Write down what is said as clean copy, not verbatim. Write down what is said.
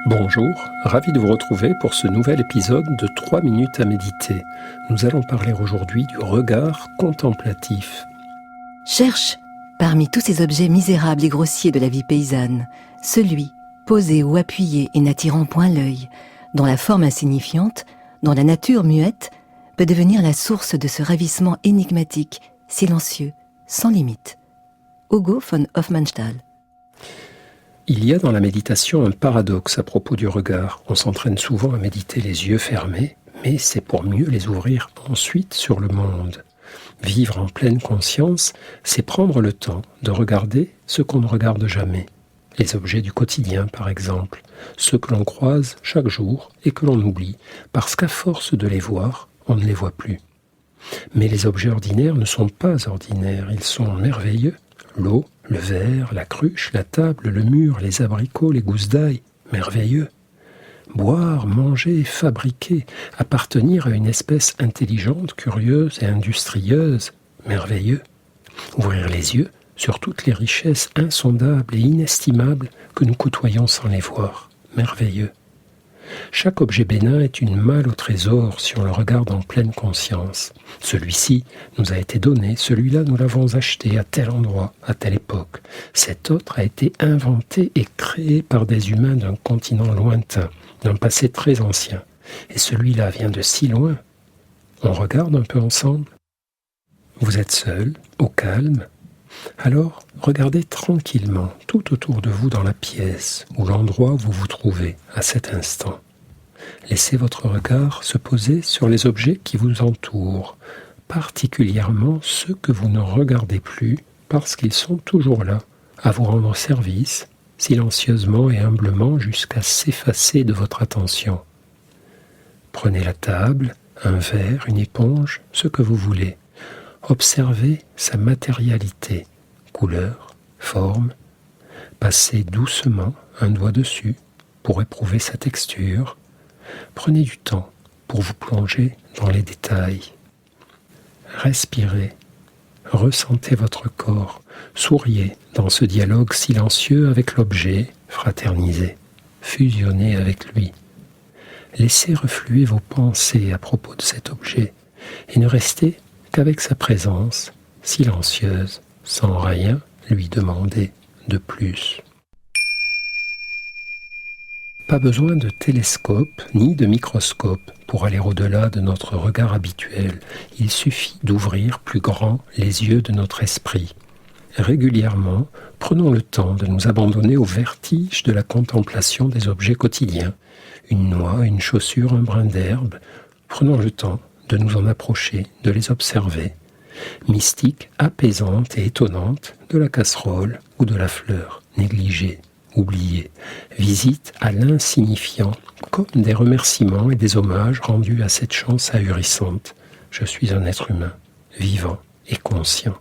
Bonjour, ravi de vous retrouver pour ce nouvel épisode de 3 minutes à méditer. Nous allons parler aujourd'hui du regard contemplatif. Cherche, parmi tous ces objets misérables et grossiers de la vie paysanne, celui, posé ou appuyé et n'attirant point l'œil, dont la forme insignifiante, dont la nature muette, peut devenir la source de ce ravissement énigmatique, silencieux, sans limite. Hugo von Hofmannsthal. Il y a dans la méditation un paradoxe à propos du regard. On s'entraîne souvent à méditer les yeux fermés, mais c'est pour mieux les ouvrir ensuite sur le monde. Vivre en pleine conscience, c'est prendre le temps de regarder ce qu'on ne regarde jamais. Les objets du quotidien, par exemple, ceux que l'on croise chaque jour et que l'on oublie, parce qu'à force de les voir, on ne les voit plus. Mais les objets ordinaires ne sont pas ordinaires, ils sont merveilleux. L'eau, le verre, la cruche, la table, le mur, les abricots, les gousses d'ail, merveilleux. Boire, manger, fabriquer, appartenir à une espèce intelligente, curieuse et industrieuse, merveilleux. Ouvrir les yeux sur toutes les richesses insondables et inestimables que nous côtoyons sans les voir, merveilleux. Chaque objet bénin est une malle au trésor si on le regarde en pleine conscience. Celui-ci nous a été donné, celui-là nous l'avons acheté à tel endroit, à telle époque. Cet autre a été inventé et créé par des humains d'un continent lointain, d'un passé très ancien. Et celui-là vient de si loin. On regarde un peu ensemble. Vous êtes seul, au calme. Alors, regardez tranquillement tout autour de vous dans la pièce ou l'endroit où vous vous trouvez à cet instant. Laissez votre regard se poser sur les objets qui vous entourent, particulièrement ceux que vous ne regardez plus parce qu'ils sont toujours là, à vous rendre service, silencieusement et humblement jusqu'à s'effacer de votre attention. Prenez la table, un verre, une éponge, ce que vous voulez. Observez sa matérialité, couleur, forme. Passez doucement un doigt dessus pour éprouver sa texture. Prenez du temps pour vous plonger dans les détails. Respirez, ressentez votre corps, souriez dans ce dialogue silencieux avec l'objet, fraternisez, fusionnez avec lui. Laissez refluer vos pensées à propos de cet objet et ne restez qu'avec sa présence silencieuse, sans rien lui demander de plus. Pas besoin de télescope ni de microscope pour aller au-delà de notre regard habituel. Il suffit d'ouvrir plus grand les yeux de notre esprit. Régulièrement, prenons le temps de nous abandonner au vertige de la contemplation des objets quotidiens. Une noix, une chaussure, un brin d'herbe. Prenons le temps de nous en approcher, de les observer. Mystique, apaisante et étonnante de la casserole ou de la fleur, négligée, oubliée. Visite à l'insignifiant, comme des remerciements et des hommages rendus à cette chance ahurissante. Je suis un être humain, vivant et conscient.